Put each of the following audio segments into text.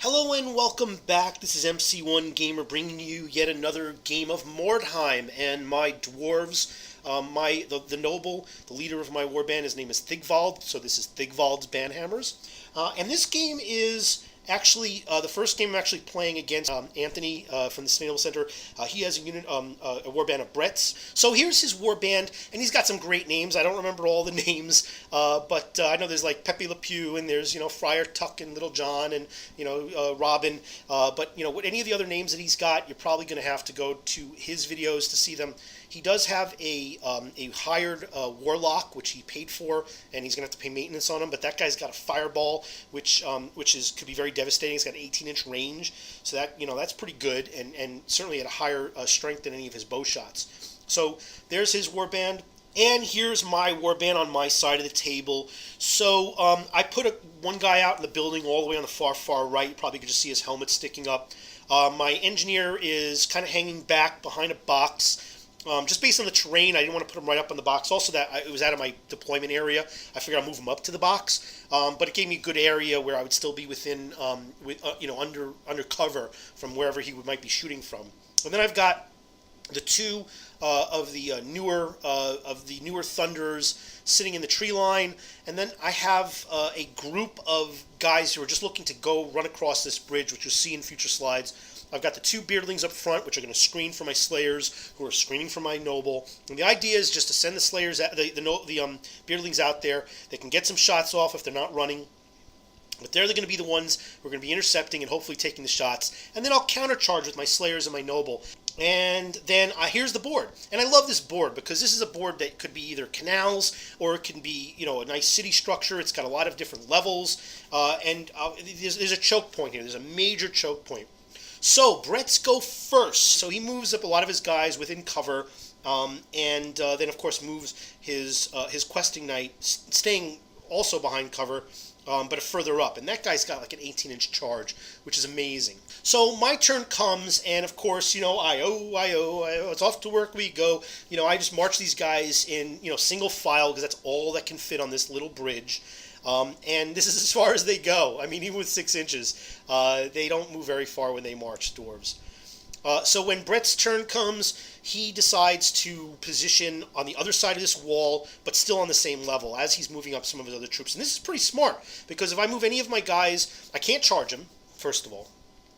Hello and welcome back. This is MC1 Gamer bringing you yet another game of Mordheim and my dwarves. The noble, the leader of my warband, his name is Thigvald, so this is Thigvald's Banhammers. And this game is actually the first game I'm actually playing against Anthony from the Naval Center. He has a unit, a warband of Brets. So here's his warband, and he's got some great names. I don't remember all the names, but I know there's like Pepe Le Pew, and there's Friar Tuck and Little John, and Robin. But any of the other names that he's got, you're probably going to have to go to his videos to see them. He does have a hired warlock, which he paid for, and he's going to have to pay maintenance on him. But that guy's got a fireball, which could be very devastating. It's got an 18-inch range, so that's pretty good, and certainly at a higher strength than any of his bow shots. So there's his warband, and here's my warband on my side of the table. So I put one guy out in the building all the way on the far right. You probably could just see his helmet sticking up. My engineer is kind of hanging back behind a box. Just based on the terrain, I didn't want to put him right up on the box. Also, that it was out of my deployment area. I figured I'd move him up to the box, but it gave me a good area where I would still be within, under cover from wherever he might be shooting from. And then I've got the two of the newer Thunders sitting in the tree line, and then I have a group of guys who are just looking to run across this bridge, which you'll see in future slides. I've got the two beardlings up front, which are going to screen for my slayers, who are screening for my noble. And the idea is just to send the slayers, the beardlings out there. They can get some shots off if they're not running. But they're going to be the ones who are going to be intercepting and hopefully taking the shots. And then I'll countercharge with my slayers and my noble. And then here's the board. And I love this board because this is a board that could be either canals or it can be, a nice city structure. It's got a lot of different levels. There's a choke point here. There's a major choke point. So Brett's go first. So he moves up a lot of his guys within cover, and then of course moves his questing knight, staying also behind cover, but further up. And that guy's got like an 18-inch charge, which is amazing. So my turn comes, and of course, it's off to work we go. I just march these guys in, single file because that's all that can fit on this little bridge. And this is as far as they go. I mean, even with 6 inches, they don't move very far when they march, dwarves. So when Brett's turn comes, he decides to position on the other side of this wall, but still on the same level as he's moving up some of his other troops. And this is pretty smart, because if I move any of my guys, I can't charge him, first of all,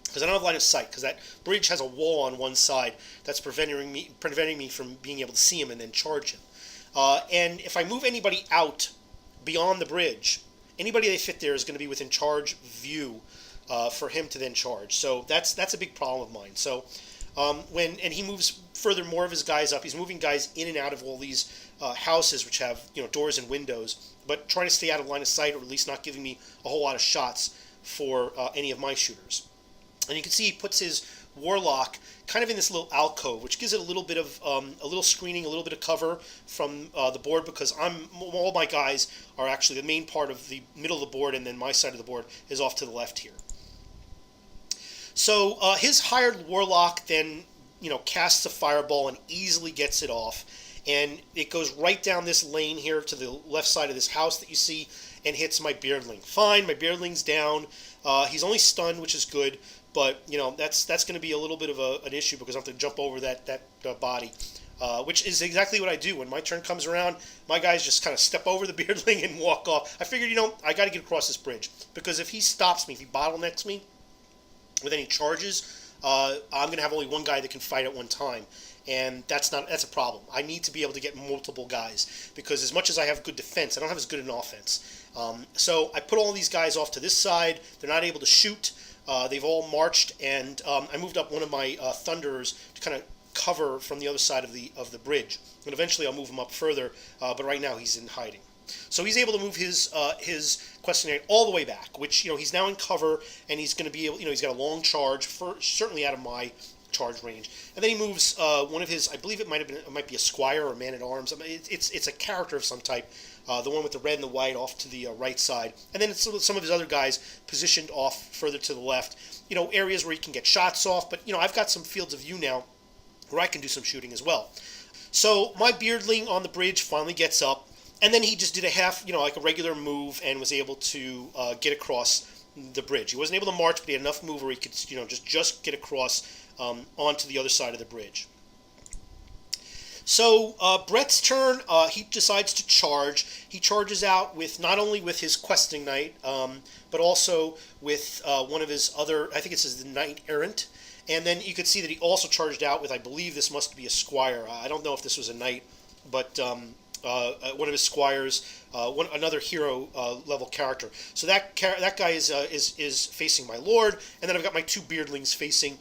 because I don't have line of sight, because that bridge has a wall on one side that's preventing me from being able to see him and then charge him. And if I move anybody out beyond the bridge, anybody they fit there is going to be within charge view for him to then charge. So that's a big problem of mine. So and he moves further more of his guys up. He's moving guys in and out of all these houses which have doors and windows, but trying to stay out of line of sight, or at least not giving me a whole lot of shots for any of my shooters. And you can see he puts his warlock kind of in this little alcove, which gives it a little bit of a little screening, a little bit of cover from the board, because all my guys are actually the main part of the middle of the board, and then my side of the board is off to the left here. So his hired warlock then casts a fireball and easily gets it off, and it goes right down this lane here to the left side of this house that you see, and hits my beardling. Fine, my beardling's down. He's only stunned, which is good. But that's going to be a little bit of an issue, because I have to jump over that body, which is exactly what I do when my turn comes around. My guys just kind of step over the beardling and walk off. I figured I got to get across this bridge, because if he stops me, if he bottlenecks me with any charges, I'm going to have only one guy that can fight at one time, and that's a problem. I need to be able to get multiple guys, because as much as I have good defense, I don't have as good an offense. So I put all these guys off to this side. They're not able to shoot. They've all marched, and I moved up one of my Thunders to kind of cover from the other side of the bridge. And eventually I'll move him up further, but right now he's in hiding. So he's able to move his questing knight all the way back, which he's now in cover, and he's going to be able, he's got a long charge, certainly out of my charge range. And then he moves one of his, I believe it might be a squire or man at arms. I mean, it's a character of some type. The one with the red and the white off to the right side. And then it's some of his other guys positioned off further to the left. Areas where he can get shots off. But, I've got some fields of view now where I can do some shooting as well. So my beardling on the bridge finally gets up. And then he just did a half, like a regular move, and was able to get across the bridge. He wasn't able to march, but he had enough move where he could, just get across onto the other side of the bridge. So Brett's turn, he decides to charge. He charges out with not only with his questing knight, but also with one of his other, I think it says the knight errant. And then you could see that he also charged out with, I believe this must be a squire. I don't know if this was a knight, but one of his squires, another hero level character. So that guy is facing my lord, and then I've got my two beardlings facing,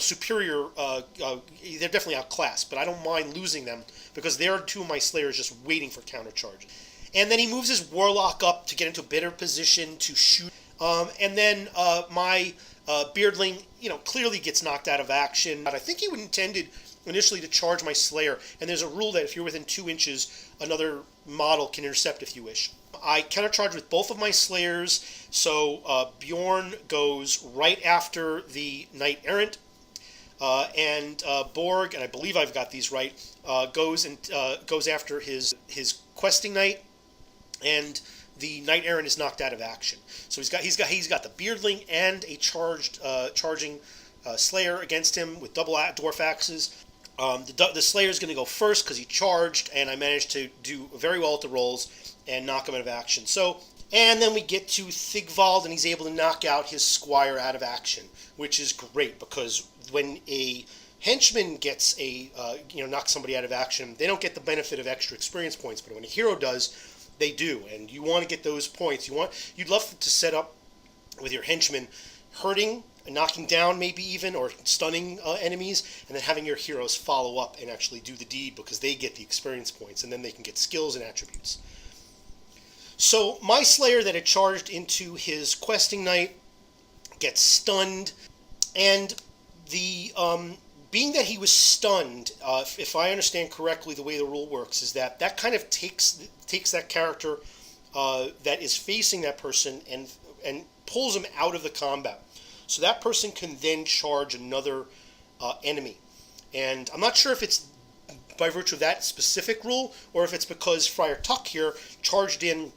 superior. They're definitely outclassed, but I don't mind losing them because they're two of my slayers just waiting for countercharge. And then he moves his warlock up to get into a better position to shoot. And then my beardling, clearly gets knocked out of action. But I think he intended initially to charge my slayer, and there's a rule that if you're within 2 inches, another model can intercept if you wish. I countercharge with both of my slayers, so Bjorn goes right after the knight errant, and Borg, and I believe I've got these right, goes after his questing knight, and the knight errant is knocked out of action. So he's got the beardling and a charging slayer against him with double dwarf axes. The slayer is going to go first because he charged, and I managed to do very well at the rolls and knock him out of action. So, and then we get to Thigvald, and he's able to knock out his squire out of action, which is great because when a henchman gets knocks somebody out of action, they don't get the benefit of extra experience points, but when a hero does, they do, and you want to get those points. You'd love to set up with your henchmen hurting, knocking down maybe even, or stunning enemies, and then having your heroes follow up and actually do the deed because they get the experience points, and then they can get skills and attributes. So my slayer that had charged into his questing knight gets stunned, and the being that he was stunned, if I understand correctly, the way the rule works is that kind of takes that character that is facing that person and pulls him out of the combat. So that person can then charge another enemy. And I'm not sure if it's by virtue of that specific rule or if it's because Friar Tuck here charged in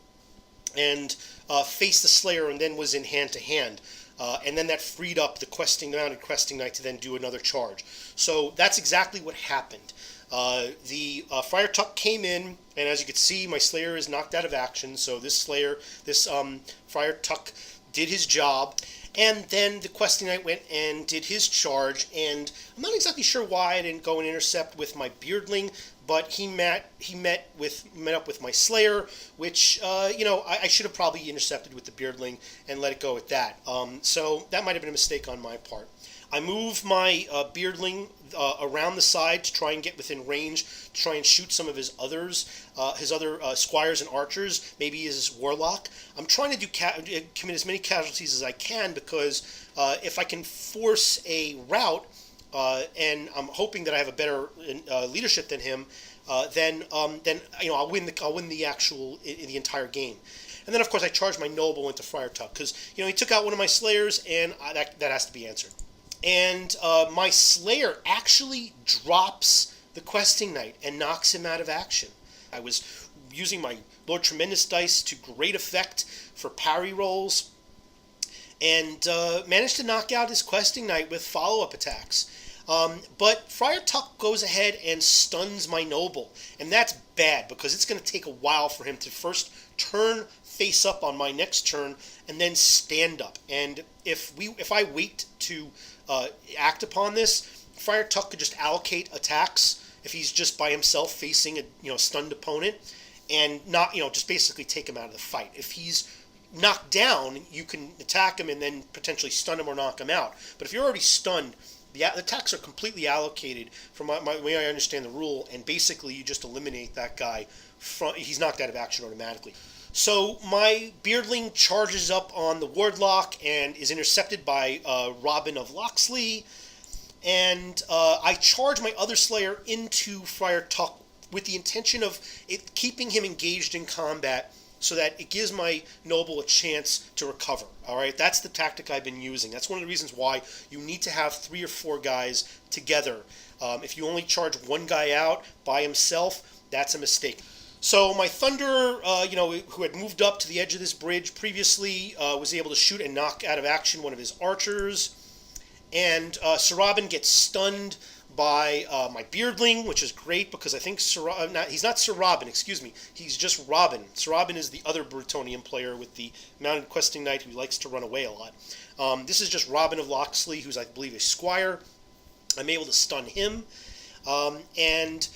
and faced the Slayer and then was in hand-to-hand. And then that freed up the mounted questing knight to then do another charge. So that's exactly what happened. The Friar Tuck came in, and as you can see, my Slayer is knocked out of action. So this Friar Tuck did his job. And then the questing knight went and did his charge, and I'm not exactly sure why I didn't go and intercept with my beardling, but he met up with my slayer, which I should have probably intercepted with the beardling and let it go at that. So that might have been a mistake on my part. I move my beardling around the side to try and get within range, to try and shoot some of his other squires and archers, maybe his warlock. I'm trying to commit as many casualties as I can because if I can force a rout, and I'm hoping that I have a better leadership than him, then I'll win the entire game. And then of course I charge my noble into Friar Tuck because he took out one of my slayers, and that has to be answered. And my slayer actually drops the questing knight and knocks him out of action. I was using my Lord Tremendous dice to great effect for parry rolls, and managed to knock out his questing knight with follow-up attacks. But Friar Tuck goes ahead and stuns my noble, and that's bad because it's going to take a while for him to first turn face up on my next turn and then stand up. And if I wait to act upon this, Friar Tuck could just allocate attacks if he's just by himself facing a stunned opponent, and not just basically take him out of the fight. If he's knocked down, you can attack him and then potentially stun him or knock him out. But if you're already stunned, the attacks are completely allocated from my way I understand the rule, and basically you just eliminate that guy. He's knocked out of action automatically. So my beardling charges up on the wardlock and is intercepted by Robin of Locksley, and I charge my other slayer into Friar Tuck with the intention of keeping him engaged in combat so that it gives my noble a chance to recover. All right, that's the tactic I've been using. That's one of the reasons why you need to have 3 or 4 guys together. If you only charge one guy out by himself, that's a mistake. So my Thunder, who had moved up to the edge of this bridge previously, was able to shoot and knock out of action one of his archers. And Sarabin gets stunned by my Beardling, which is great because I think he's not Sarabin, excuse me. He's just Robin. Sarabin is the other Bretonnian player with the mounted questing knight who likes to run away a lot. This is just Robin of Locksley, who's I believe a squire. I'm able to stun him, and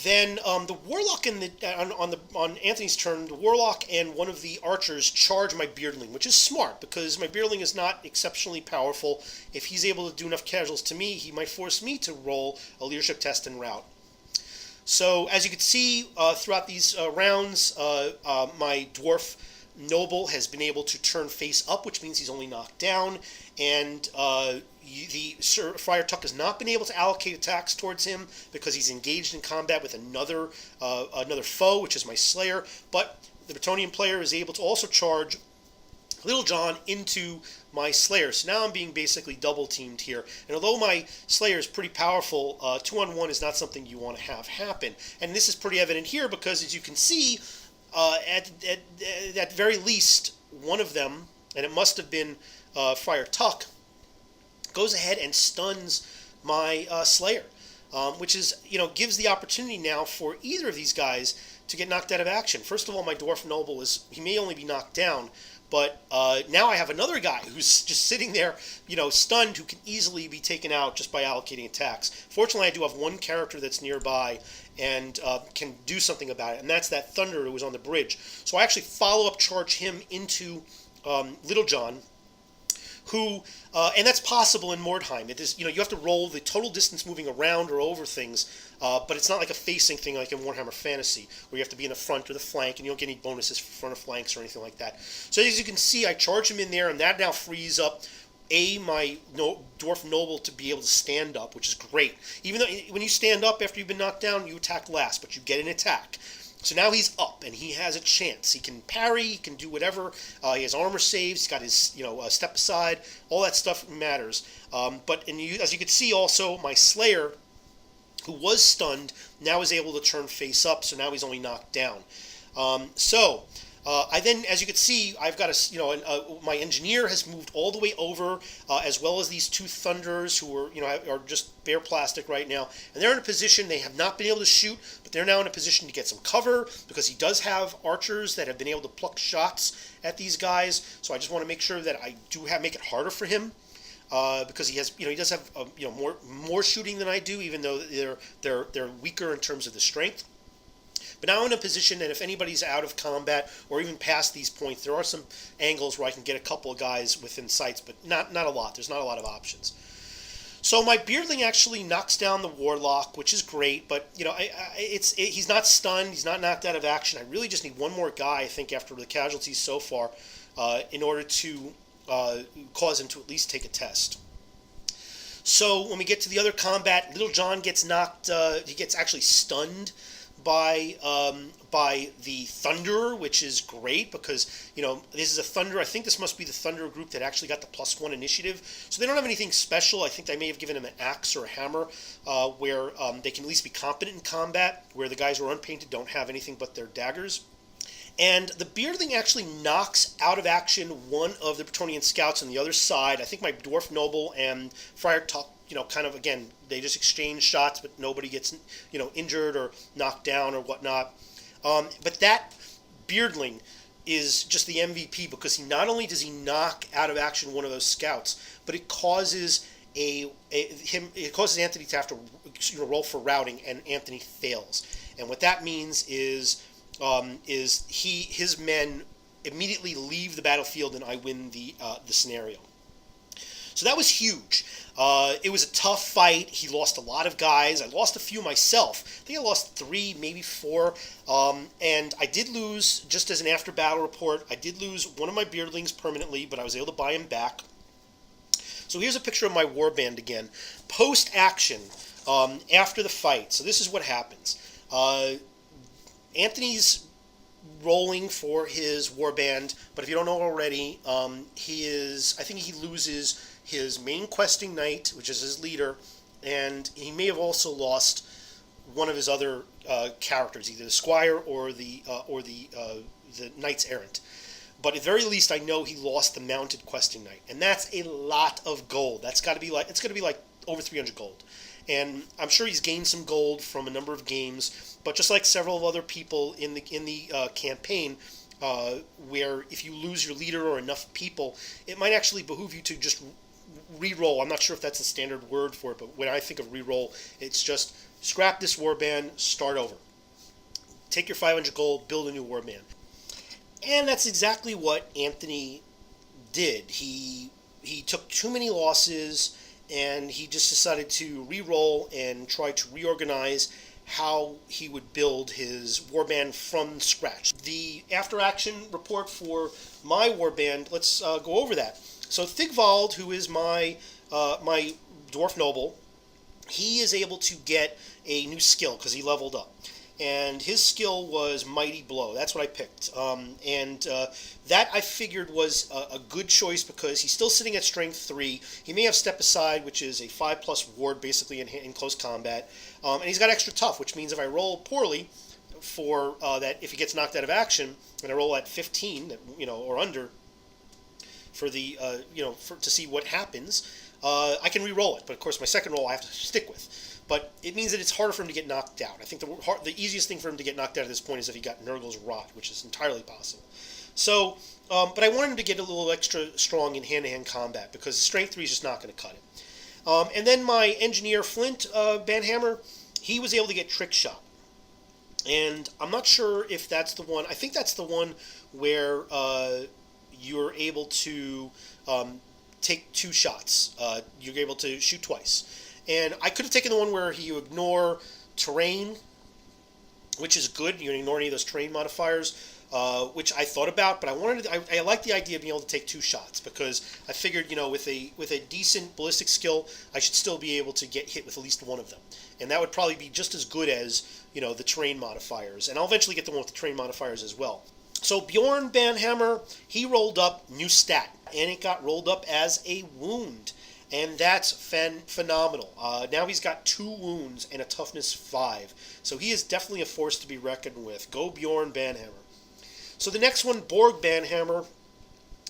then the warlock on Anthony's turn, the warlock and one of the archers charge my Beardling, which is smart because my Beardling is not exceptionally powerful. If he's able to do enough casuals to me, he might force me to roll a leadership test en route. So as you can see throughout these rounds, my dwarf noble has been able to turn face up, which means he's only knocked down, and the Sir Friar Tuck has not been able to allocate attacks towards him because he's engaged in combat with another foe, which is my Slayer. But the Bretonnian player is able to also charge Little John into my Slayer. So now I'm being basically double teamed here. And although my Slayer is pretty powerful, 2-on-1 is not something you want to have happen. And this is pretty evident here because, as you can see, at very least one of them, and it must have been Friar Tuck, goes ahead and stuns my Slayer, which is, gives the opportunity now for either of these guys to get knocked out of action. First of all, my Dwarf Noble he may only be knocked down, but now I have another guy who's just sitting there, stunned, who can easily be taken out just by allocating attacks. Fortunately, I do have one character that's nearby and can do something about it, and that's that Thunder who was on the bridge. So I actually follow-up charge him into Little John, who, and that's possible in Mordheim. It is, you have to roll the total distance moving around or over things, but it's not like a facing thing like in Warhammer Fantasy, where you have to be in the front or the flank, and you don't get any bonuses for front of flanks or anything like that. So as you can see, I charge him in there, and that now frees up my Dwarf Noble to be able to stand up, which is great. Even though when you stand up after you've been knocked down, you attack last, but you get an attack. So now he's up, and he has a chance. He can parry, he can do whatever. He has armor saves, he's got his step aside. All that stuff matters. As you can see also, my Slayer, who was stunned, now is able to turn face up, so now he's only knocked down. I then, as you can see, I've got my engineer has moved all the way over, as well as these two Thunders who are just bare plastic right now, and they're in a position they have not been able to shoot, but they're now in a position to get some cover because he does have archers that have been able to pluck shots at these guys. So I just want to make sure that I do make it harder for him. Because he does have more shooting than I do, even though they're weaker in terms of the strength. But now I'm in a position that if anybody's out of combat or even past these points, there are some angles where I can get a couple of guys within sights, but not a lot. There's not a lot of options. So my Beardling actually knocks down the Warlock, which is great, but he's not stunned, he's not knocked out of action. I really just need one more guy, I think, after the casualties so far, in order to cause him to at least take a test. So when we get to the other combat, Little John gets knocked, he gets actually stunned by the Thunder, which is great because, this is a Thunder. I think this must be the Thunder group that actually got the +1 initiative. So they don't have anything special. I think they may have given him an axe or a hammer where they can at least be competent in combat, where the guys who are unpainted don't have anything but their daggers. And the Beardling actually knocks out of action one of the Bretonnian scouts on the other side. I think my Dwarf Noble and Friar Tuck, kind of, again, they just exchange shots, but nobody gets, injured or knocked down or whatnot. But that Beardling is just the MVP because he not only does he knock out of action one of those scouts, but it causes Anthony to have to roll for routing, and Anthony fails. And what that means is his men immediately leave the battlefield, and I win the scenario. So that was huge. It was a tough fight. He lost a lot of guys. I lost a few myself. I think I lost 3, maybe 4. And I did lose, just as an after-battle report, I did lose one of my Beardlings permanently, but I was able to buy him back. So here's a picture of my Warband again. Post-action, after the fight. So this is what happens. Anthony's rolling for his Warband, but if you don't know already, I think he loses his main questing knight, which is his leader, and he may have also lost one of his other characters, either the squire or the knights errant. But at the very least, I know he lost the mounted questing knight, and that's a lot of gold. That's got to be like, it's going to be like over 300 gold, and I'm sure he's gained some gold from a number of games. But just like several other people in the campaign, where if you lose your leader or enough people, it might actually behoove you to just re-roll. I'm not sure if that's the standard word for it, but when I think of re-roll, it's just scrap this warband, start over. Take your 500 gold, build a new warband. And that's exactly what Anthony did. He took too many losses, and he just decided to re-roll and try to reorganize how he would build his warband from scratch. The after-action report for my warband, let's go over that. So Thigvald, who is my dwarf noble, he is able to get a new skill because he leveled up. And his skill was Mighty Blow. That's what I picked. That I figured was a good choice because he's still sitting at Strength 3. He may have Step Aside, which is a 5+ ward basically in close combat. And he's got Extra Tough, which means if I roll poorly for that, if he gets knocked out of action, and I roll at 15, or under, for the to see what happens, I can re-roll it. But of course, my second roll I have to stick with. But it means that it's harder for him to get knocked out. I think the easiest thing for him to get knocked out at this point is if he got Nurgle's Rot, which is entirely possible. So, but I wanted him to get a little extra strong in hand-to-hand combat because Strength 3 is just not going to cut it. And then my Engineer Flint Banhammer, he was able to get Trick Shot. And I'm not sure if that's the one. I think that's the one where you're able to take 2 shots. You're able to shoot twice. And I could have taken the one where you ignore terrain, which is good. You ignore any of those terrain modifiers, which I thought about. But I like the idea of being able to take 2 shots because I figured, with a decent ballistic skill, I should still be able to get hit with at least one of them. And that would probably be just as good as, the terrain modifiers. And I'll eventually get the one with the terrain modifiers as well. So Bjorn Banhammer, he rolled up new stat, and it got rolled up as a wound. And that's phenomenal. Now he's got 2 wounds and a toughness 5. So he is definitely a force to be reckoned with. Go Bjorn Banhammer. So the next one, Borg Banhammer,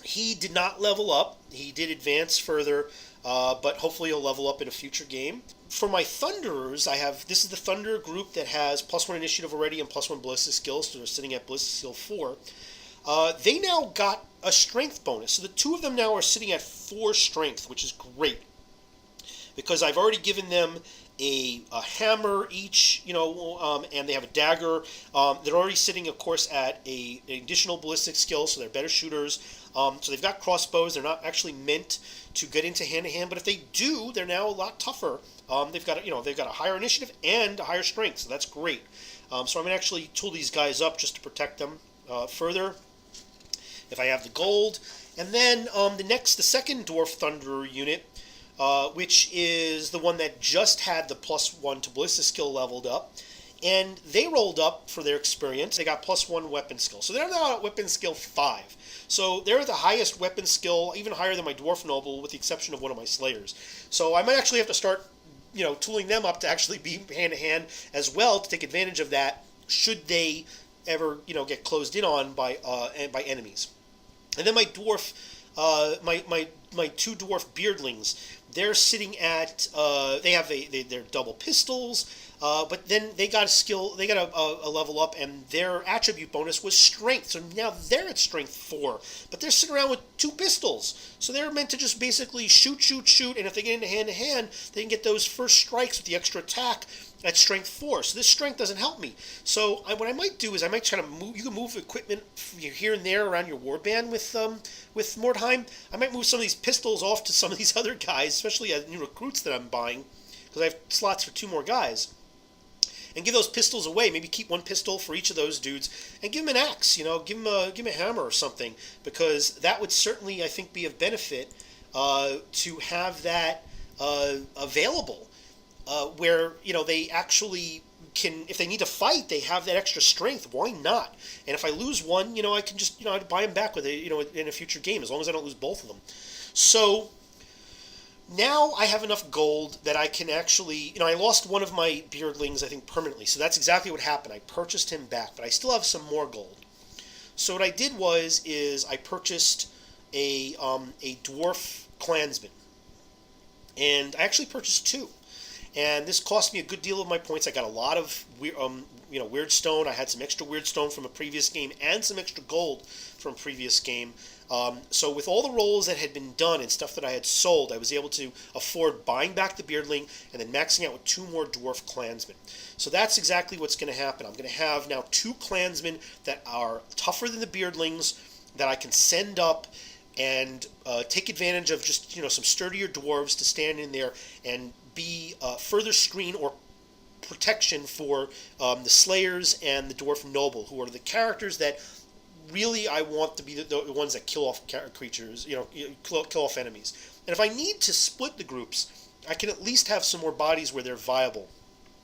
he did not level up. He did advance further, but hopefully he'll level up in a future game. For my Thunderers, this is the Thunder group that has +1 initiative already and +1 ballistic skills, so they're sitting at ballistic skill 4. They now got a strength bonus. So the 2 of them now are sitting at 4 strength, which is great. Because I've already given them a hammer each, and they have a dagger. They're already sitting, of course, at an additional ballistic skill, so they're better shooters. So they've got crossbows. They're not actually meant to get into hand-to-hand, but if they do, they're now a lot tougher. They've got a higher initiative and a higher strength, so that's great. So I'm going to actually tool these guys up just to protect them further, if I have the gold. And then the second Dwarf Thunderer unit, which is the one that just had the +1 to ballistic skill leveled up, and they rolled up for their experience. They got +1 weapon skill, so they're now at weapon skill 5. So they're the highest weapon skill, even higher than my Dwarf Noble, with the exception of one of my Slayers. So I might actually have to start, tooling them up to actually be hand to hand as well to take advantage of that, should they ever, get closed in on by enemies. And then my dwarf, my 2 dwarf beardlings, they're sitting at they're double pistols, but then they got a level up, and their attribute bonus was strength. So now they're at strength 4, but they're sitting around with 2 pistols. So they're meant to just basically shoot, and if they get into hand to hand, they can get those first strikes with the extra attack at strength 4. So this strength doesn't help me. So what I might do is I might try to move. You can move equipment here and there around your warband with Mordheim. I might move some of these pistols off to some of these other guys, especially new recruits that I'm buying, because I have slots for 2 more guys. And give those pistols away. Maybe keep 1 pistol for each of those dudes, and give them an axe. Give them a hammer or something, because that would certainly, I think, be of benefit to have that available. Where they actually can, if they need to fight, they have that extra strength. Why not? And if I lose one, I can just I'd buy them back with in a future game, as long as I don't lose both of them. So Now I have enough gold that I can actually, I lost one of my beardlings, I think, permanently. So that's exactly what happened. I purchased him back, but I still have some more gold. So what I did is I purchased a dwarf clansman, and I actually purchased two. And this cost me a good deal of my points. I got a lot of weird stone. I had some extra weird stone from a previous game and some extra gold from a previous game. So with all the rolls that had been done and stuff that I had sold, I was able to afford buying back the beardling and then maxing out with two more dwarf clansmen. So that's exactly what's going to happen. I'm going to have now two clansmen that are tougher than the beardlings that I can send up and take advantage of just some sturdier dwarves to stand in there and be further screen or protection for the Slayers and the Dwarf Noble, who are the characters that really I want to be the ones that kill off creatures, kill off enemies. And if I need to split the groups, I can at least have some more bodies where they're viable.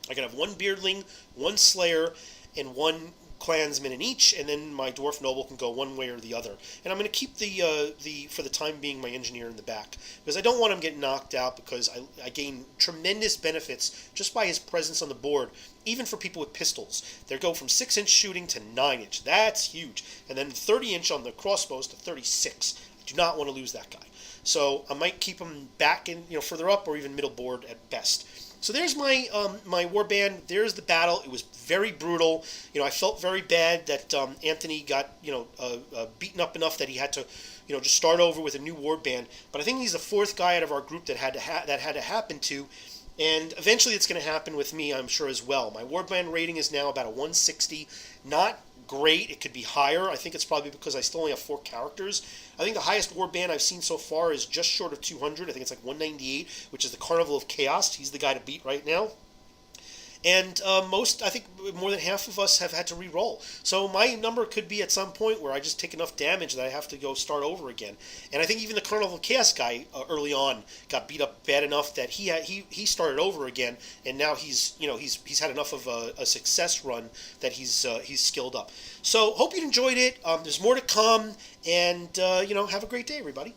I can have one Beardling, one Slayer, and one clansman in each, and then my dwarf noble can go one way or the other. And I'm going to keep the for the time being my engineer in the back because I don't want him getting knocked out because I gain tremendous benefits just by his presence on the board. Even for people with pistols, they go from 6-inch shooting to 9-inch. That's huge, and then 30-inch on the crossbows to 36. I do not want to lose that guy, so I might keep him back in further up or even middle board at best. So there's my my warband. There's the battle. It was very brutal. I felt very bad that Anthony got beaten up enough that he had to just start over with a new warband. But I think he's the fourth guy out of our group that had to happen to, and eventually it's going to happen with me, I'm sure, as well. My warband rating is now about a 160. Not great. It could be higher. I think it's probably because I still only have 4 characters. I think the highest warband I've seen so far is just short of 200. I think it's like 198, which is the Carnival of Chaos. He's the guy to beat right now. And I think more than half of us have had to re-roll. So my number could be at some point where I just take enough damage that I have to go start over again. And I think even the Carnival of Chaos guy early on got beat up bad enough that he started over again, and now he's had enough of a success run that he's skilled up. So hope you enjoyed it. There's more to come, and have a great day, everybody.